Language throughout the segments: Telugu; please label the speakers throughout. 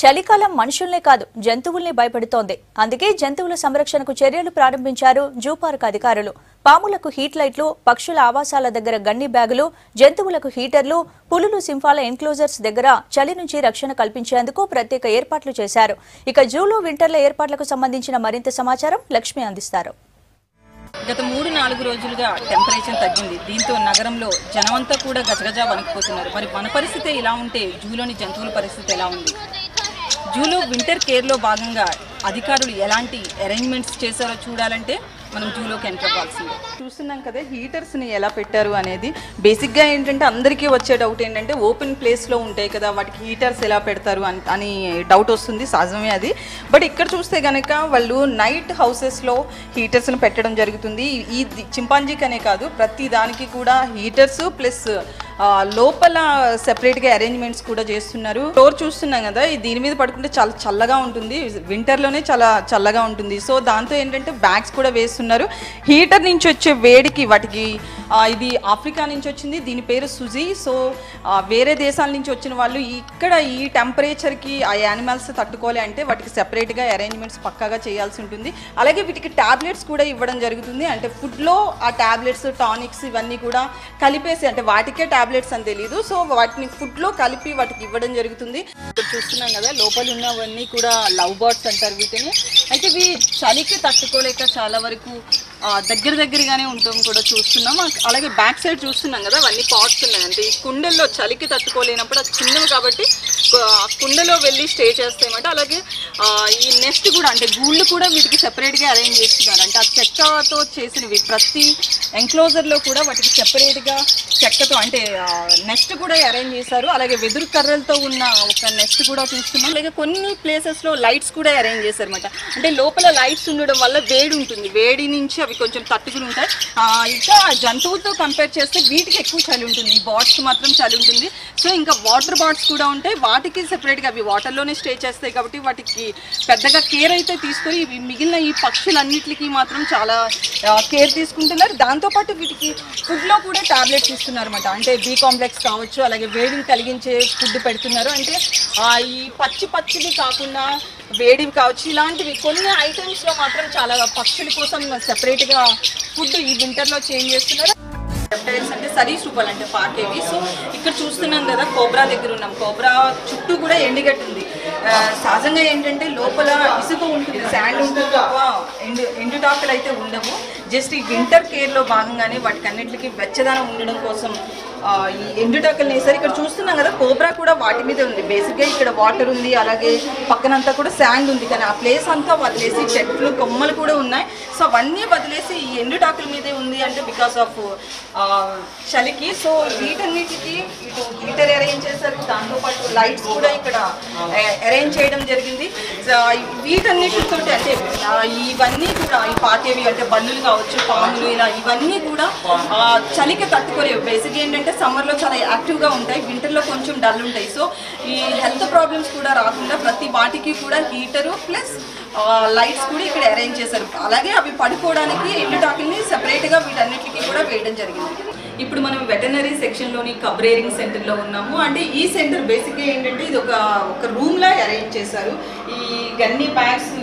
Speaker 1: చలికాలం మనుషుల్నే కాదు జంతువుల్ని భయపెడుతోంది. అందుకే జంతువుల సంరక్షణకు చర్యలు ప్రారంభించారు జూ పార్క్ అధికారులు. పాములకు హీట్ లైట్లు, పక్షుల ఆవాసాల దగ్గర గన్ని బ్యాగులు, జంతువులకు హీటర్లు, పులులు సింహాల ఎన్క్లోజర్స్ దగ్గర చలి నుంచి రక్షణ కల్పించేందుకు ప్రత్యేక ఏర్పాట్లు చేశారు. ఇక జూలో వింటర్ల ఏర్పాట్లకు సంబంధించిన మరింత సమాచారం లక్ష్మి అందిస్తారు.
Speaker 2: గత 3-4 రోజులుగా టెంపరేచర్ తగ్గింది. దీంతో నగరంలో జనమంతా కూడా గజగజ వణికిపోతున్నారు. మరి మన పరిస్థితి ఇలా ఉంటే జూలోని జంతువుల పరిస్థితి ఎలా ఉంది? జూలో వింటర్ కేర్లో భాగంగా అధికారులు ఎలాంటి అరేంజ్మెంట్స్ చేశారో చూడాలంటే మనం జూలోకి ఎంటర్ అవ్వాల్సిందే. చూస్తున్నాం కదా హీటర్స్ని ఎలా పెట్టారు అనేది. బేసిక్గా ఏంటంటే అందరికీ వచ్చే డౌట్ ఏంటంటే ఓపెన్ ప్లేస్లో ఉంటాయి కదా వాటికి హీటర్స్ ఎలా పెడతారు అని డౌట్ వస్తుంది, సహజమే అది. బట్ ఇక్కడ చూస్తే కనుక వాళ్ళు నైట్ హౌసెస్లో హీటర్స్ని పెట్టడం జరుగుతుంది. ఈ చింపాంజీకనే కాదు ప్రతి దానికి కూడా హీటర్స్ ప్లస్ లోపల సెపరేట్గా అరేంజ్మెంట్స్ కూడా చేస్తున్నారు. ఫ్లోర్ చూస్తున్నాం కదా, దీని మీద పడుకుంటే చాలా చల్లగా ఉంటుంది, వింటర్లోనే చాలా చల్లగా ఉంటుంది. సో దాంతో ఏంటంటే బ్యాగ్స్ కూడా వేస్తున్నారు. హీటర్ నుంచి వచ్చే వేడికి వాటికి ఇది ఆఫ్రికా నుంచి వచ్చింది, దీని పేరు సుజీ. సో వేరే దేశాల నుంచి వచ్చిన వాళ్ళు ఇక్కడ ఈ టెంపరేచర్కి ఆ యానిమల్స్ తట్టుకోవాలి అంటే వాటికి సెపరేట్గా అరేంజ్మెంట్స్ పక్కాగా చేయాల్సి ఉంటుంది. అలాగే వీటికి ట్యాబ్లెట్స్ కూడా ఇవ్వడం జరుగుతుంది. అంటే ఫుడ్లో ఆ ట్యాబ్లెట్స్, టానిక్స్ ఇవన్నీ కూడా కలిపేసి, అంటే వాటికే ట్యాబ్లెట్స్ అని తెలీదు, సో వాటిని ఫుడ్లో కలిపి వాటికి ఇవ్వడం జరుగుతుంది. ఇక్కడ చూస్తున్నాం కదా లోపల ఉన్నవన్నీ కూడా లవ్ బర్డ్స్ అంటారు వీటిని. అయితే ఇవి చలికి తట్టుకోలేక చాలా వరకు దగ్గరగానే ఉంటాం కూడా చూస్తున్నాం. అలాగే బ్యాక్ సైడ్ చూస్తున్నాం కదా అవన్నీ పాట్స్ ఉన్నాయి. అంటే ఈ కుండల్లో చలికి తట్టుకోలేనప్పుడు అది చిన్నవి కాబట్టి కుండలో వెళ్ళి స్టే చేస్తాయన్నమాట. అలాగే ఈ నెస్ట్ కూడా అంటే గూళ్ళు కూడా వీటికి సెపరేట్గా అరేంజ్ చేస్తున్నారు. అంటే ఆ చెక్కతో చేసినవి ప్రతి ఎంక్లోజర్లో కూడా వాటికి సెపరేట్గా చెక్కతో అంటే నెస్ట్ కూడా అరేంజ్ చేశారు. అలాగే వెదురు కర్రలతో ఉన్న ఒక నెస్ట్ కూడా చూస్తున్నాం. అలాగే కొన్ని ప్లేసెస్లో లైట్స్ కూడా అరేంజ్ చేశారు అనమాట. అంటే లోపల లైట్స్ ఉండడం వల్ల వేడి ఉంటుంది, వేడి నుంచి అవి కొంచెం తట్టుకుని ఉంటాయి. ఇంకా జంతువులతో కంపేర్ చేస్తే వీటికి ఎక్కువ చలి ఉంటుంది, ఈ బాట్స్ మాత్రం చలి ఉంటుంది. సో ఇంకా వాటర్ బాట్స్ కూడా ఉంటాయి, వాటికి సెపరేట్గా అవి వాటర్లోనే స్టే చేస్తాయి కాబట్టి వాటికి పెద్దగా కేర్ అయితే తీసుకొని ఇవి మిగిలిన ఈ పక్షులన్నిటికీ మాత్రం చాలా కేర్ తీసుకుంటున్నారు. దాంతోపాటు వీటికి ఫుడ్లో కూడా టాబ్లెట్స్ ఇస్తున్నారు అనమాట. అంటే బి కాంప్లెక్స్ కావచ్చు, అలాగే వేడిని కలిగించే ఫుడ్ పెడుతున్నారు. అంటే ఈ పచ్చివి కాకుండా వేడివి కావచ్చు, ఇలాంటివి కొన్ని ఐటమ్స్లో మాత్రం చాలా పక్షుల కోసం సెపరేట్గా ఫుడ్ ఈ వింటర్లో చేంజ్ చేస్తున్నారు. రెప్టైల్స్ అంటే సరీసృపాలు అంటే పాకేవి. సో ఇక్కడ చూస్తున్నాం కదా కోబ్రా దగ్గర ఉన్నాం. కోబ్రా చుట్టూ కూడా ఎండుగట్టుంది. సహజంగా ఏంటంటే లోపల ఇసుక ఉంటుంది, శాండ్ ఉంటుంది, తప్ప ఎండుటాకులు అయితే ఉండవు. జస్ట్ ఈ వింటర్ కేర్లో భాగంగానే వాటికి అన్నింటికి వెచ్చదనం ఉండడం కోసం ఈ ఎండుటాకులు వేసారు. ఇక్కడ చూస్తున్నాం కదా కోబ్రా కూడా వాటి మీద ఉంది. బేసిక్గా ఇక్కడ వాటర్ ఉంది, అలాగే పక్కనంతా కూడా శాండ్ ఉంది. కానీ ఆ ప్లేస్ అంతా వదిలేసి చెట్లు కొమ్మలు కూడా ఉన్నాయి. సో అవన్నీ వదిలేసి ఈ ఎండుటాకుల మీదే ఉంది అంటే బికాస్ ఆఫ్ చలికి. సో వీటన్నిటికి ఇటు హీటర్ అరేంజ్ చేశారు, దాంతోపాటు లైట్స్ కూడా ఇక్కడ అరేంజ్ చేయడం జరిగింది. వీటన్నిటితో అంటే ఇవన్నీ కూడా ఈ పాకేవి అంటే బల్లులు కావచ్చు, పాములు, ఇలా ఇవన్నీ కూడా చలికి తట్టుకోలేవు. బేసిక్గా ఏంటంటే సమ్మర్లో చాలా యాక్టివ్గా ఉంటాయి, వింటర్లో కొంచెం డల్ ఉంటాయి. సో ఈ హెల్త్ ప్రాబ్లమ్స్ కూడా రాకుండా ప్రతి వాటికి కూడా హీటరు ప్లస్ లైట్స్ కూడా ఇక్కడ అరేంజ్ చేశారు. అలాగే అవి పడుకోవడానికి ఎండుటాకుల్ని సెపరేట్గా వీటన్నిటికీ కూడా వేయడం జరిగింది. ఇప్పుడు మనం వెటనరీ సెక్షన్లోని కబ్రేరింగ్ సెంటర్లో ఉన్నాము. అంటే ఈ సెంటర్ బేసిక్గా ఏంటంటే ఇది ఒక రూమ్లా అరేంజ్ చేశారు. ఈ గన్ని బ్యాగ్స్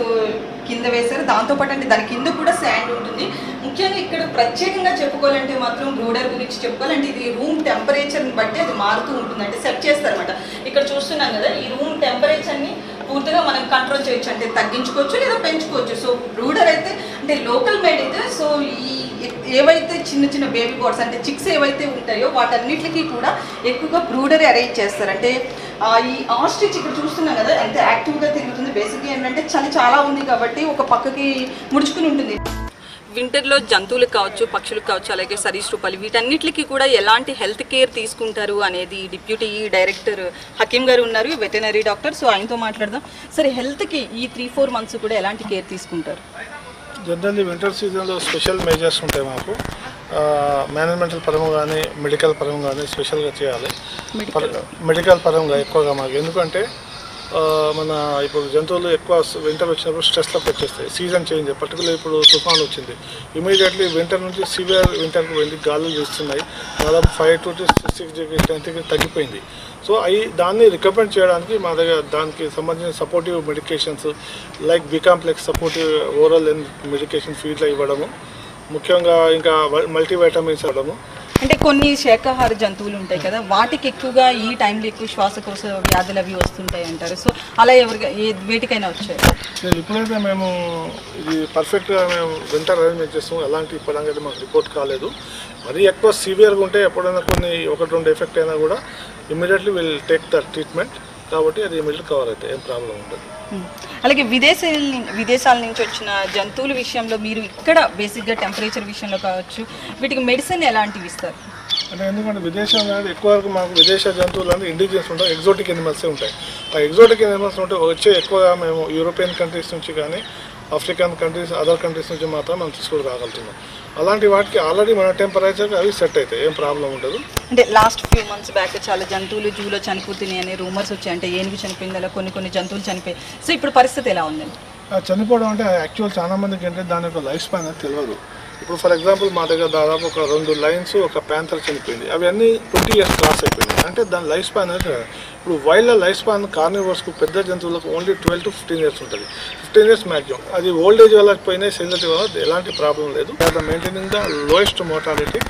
Speaker 2: కింద వేశారు, దాంతోపాటు అంటే దాని కింద కూడా శాండ్ ఉంటుంది. ముఖ్యంగా ఇక్కడ ప్రత్యేకంగా చెప్పుకోవాలంటే మాత్రం బ్రూడర్ గురించి చెప్పుకోవాలంటే ఇది రూమ్ టెంపరేచర్ని బట్టి అది మారుతూ ఉంటుంది, అంటే సెట్ చేస్తారనమాట. ఇక్కడ చూస్తున్నాం కదా ఈ రూమ్ టెంపరేచర్ని పూర్తిగా మనం కంట్రోల్ చేయొచ్చు, అంటే తగ్గించుకోవచ్చు లేదా పెంచుకోవచ్చు. సో బ్రూడర్ అయితే అంటే లోకల్ మేడ్ అయితే సో ఈ ఏవైతే చిన్న బేబీ బర్డ్స్ అంటే చిక్స్ ఏవైతే ఉంటాయో వాటన్నిటికీ కూడా ఎక్కువగా బ్రూడర్ అరేంజ్ చేస్తారు. అంటే ఈ ఆస్ట్రిచ్ ఇక్కడ చూస్తున్నాం కదా ఎంత యాక్టివ్గా తిరుగుతుంది. బేసిక్గా ఏంటంటే చలి చాలా ఉంది కాబట్టి ఒక పక్కకి ముడుచుకుని ఉంటుంది. వింటర్లో జంతువులకు కావచ్చు, పక్షులకు కావచ్చు, అలాగే సరీసృపాలు వీటన్నిటికీ కూడా ఎలాంటి హెల్త్ కేర్ తీసుకుంటారు అనేది డిప్యూటీ డైరెక్టర్ హకీం గారు ఉన్నారు, వెటనరీ డాక్టర్. సో ఆయనతో మాట్లాడదాం. సరే, హెల్త్కి ఈ 3-4 మంత్స్ కూడా ఎలాంటి కేర్ తీసుకుంటారు?
Speaker 3: జనరల్లీ వింటర్ సీజన్లో స్పెషల్ మెజర్స్ ఉంటాయి మాకు. మేనేజ్మెంటల్ పరంగా కానీ మెడికల్ పరంగా కానీ స్పెషల్గా చేయాలి. మెడికల్ పరంగా ఎక్కువగా మాకు, ఎందుకంటే మన ఇప్పుడు జంతువులు ఎక్కువ వింటర్ వచ్చినప్పుడు స్ట్రెస్లోకి వచ్చేస్తాయి. సీజన్ చేంజ్, పర్టికులర్ ఇప్పుడు తుఫాన్ వచ్చింది, ఇమీడియట్లీ వింటర్ నుంచి సివియర్ వింటర్కి వెళ్ళి గాలులు వీస్తున్నాయి. దాదాపు 5 to 6 డిగ్రీ టెంపరేచర్ తగ్గిపోయింది. సో దాన్ని రికమెండ్ చేయడానికి మా దగ్గర దానికి సంబంధించిన supportive medications like B complex supportive oral and medication ఫీడ్లో ఇవ్వడము, ముఖ్యంగా ఇంకా మల్టీవైటమిన్స్ ఇవ్వడము.
Speaker 2: అంటే కొన్ని శాకాహార జంతువులు ఉంటాయి కదా, వాటికి ఎక్కువగా ఈ టైంలో ఎక్కువ శ్వాసకోశ వ్యాధులు అవి వస్తుంటాయి అంటారు. సో అలా వేటికైనా వచ్చాయి?
Speaker 3: ఇప్పుడైతే మేము ఇది పర్ఫెక్ట్గా మేము వింటర్ అరేంజ్మెంట్ చేస్తాము, ఎలాంటి ఇప్పటికైతే మాకు రిపోర్ట్ కాలేదు. మరీ ఎక్కువ సివియర్గా ఉంటే ఎప్పుడైనా కొన్ని 1-2 ఎఫెక్ట్ అయినా కూడా immediately will take the treatment, కాబట్టి అది ఇమీడియట్ కవర్ అవుతాయి, ఏం ప్రాబ్లం ఉంటుంది.
Speaker 2: అలాగే విదేశాల నుంచి వచ్చిన జంతువుల విషయంలో మీరు ఇక్కడ బేసిక్గా టెంపరేచర్ విషయంలో కావచ్చు, వీటికి మెడిసిన్ ఎలాంటివి ఇస్తారు?
Speaker 3: అంటే ఎందుకంటే విదేశాలు అనేది ఎక్కువ వరకు మాకు విదేశ జంతువులు అంటే ఇండిజినస్ ఉంటాయి, ఎగ్జోటిక్ ఎనిమల్సే ఉంటాయి. ఆ ఎగ్జోటిక్ ఎనిమల్స్ ఉంటే వచ్చే ఎక్కువగా మేము యూరోపియన్ కంట్రీస్ నుంచి కానీ ఆఫ్రికన్ కంట్రీస్ అదర్ కంట్రీస్ నుంచి మాత్రం మనం తీసుకొని రాగలుగుతున్నాం. అలాంటి వాటికి ఆల్రెడీ మన టెంపరేచర్కి అవి సెట్ అవుతాయి, ఏం ప్రాబ్లం ఉండదు.
Speaker 2: అంటే లాస్ట్ ఫ్యూ మంత్స్ బ్యాక్ చాలా జంతువులు జూలో చనిపోతున్నాయి అనే రూమర్స్ వచ్చాయి, అంటే ఏనుగు చనిపోయింది, అలా కొన్ని జంతువులు చనిపోయాయి. సో ఇప్పుడు పరిస్థితి ఎలా ఉందండి?
Speaker 3: చనిపోవడం అంటే యాక్చువల్ చాలా మందికి అంటే దాని యొక్క లైఫ్ స్పాన్ అనేది తెలియదు. ఇప్పుడు ఫర్ ఎగ్జాంపుల్ మా దగ్గర దాదాపు ఒక 2 లయన్స్ ఒక ప్యాంథర్ చనిపోయింది, అవి అన్నీ 20 years క్రాస్ అయిపోయింది. అంటే దాని లైఫ్ స్పాన్ అనేది ఇప్పుడు వైల్డ్ లైఫ్ స్పాన్ కార్నివర్స్కు పెద్ద జంతువులకు ఓన్లీ 12 to 15 years ఉంటుంది, 15 years మ్యాక్సిమం. అది ఓల్డ్ ఏజ్ వల్ల పోయినాయి, సెన్సిటివ్ వల్ల ఎలాంటి ప్రాబ్లం లేదు. Maintaining the lowest mortality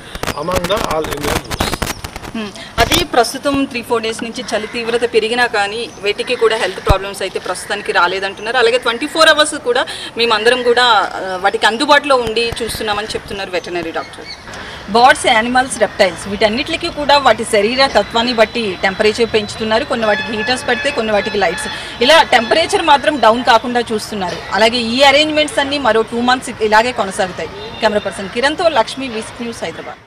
Speaker 3: among the all Indian rules.
Speaker 2: అది ప్రస్తుతం 3-4 days నుంచి చలి తీవ్రత పెరిగినా కానీ వీటికి కూడా హెల్త్ ప్రాబ్లమ్స్ అయితే ప్రస్తుతానికి రాలేదంటున్నారు. అలాగే 24 hours కూడా మేమందరం కూడా వాటికి అందుబాటులో ఉండి చూస్తున్నామని చెప్తున్నారు veterinary doctor. Birds, animals, reptiles వీటన్నిటికీ కూడా వాటి శరీర తత్వాన్ని బట్టి టెంపరేచర్ పెంచుతున్నారు. కొన్ని వాటికి హీటర్స్ పెడితే కొన్ని వాటికి లైట్స్, ఇలా టెంపరేచర్ మాత్రం డౌన్ కాకుండా చూస్తున్నారు. అలాగే ఈ అరేంజ్మెంట్స్ అన్ని మరో 2 months ఇలాగే కొనసాగుతాయి. కెమెరా పర్సన్ కిరణ్తో లక్ష్మి, విస్క్ న్యూస్, హైదరాబాద్.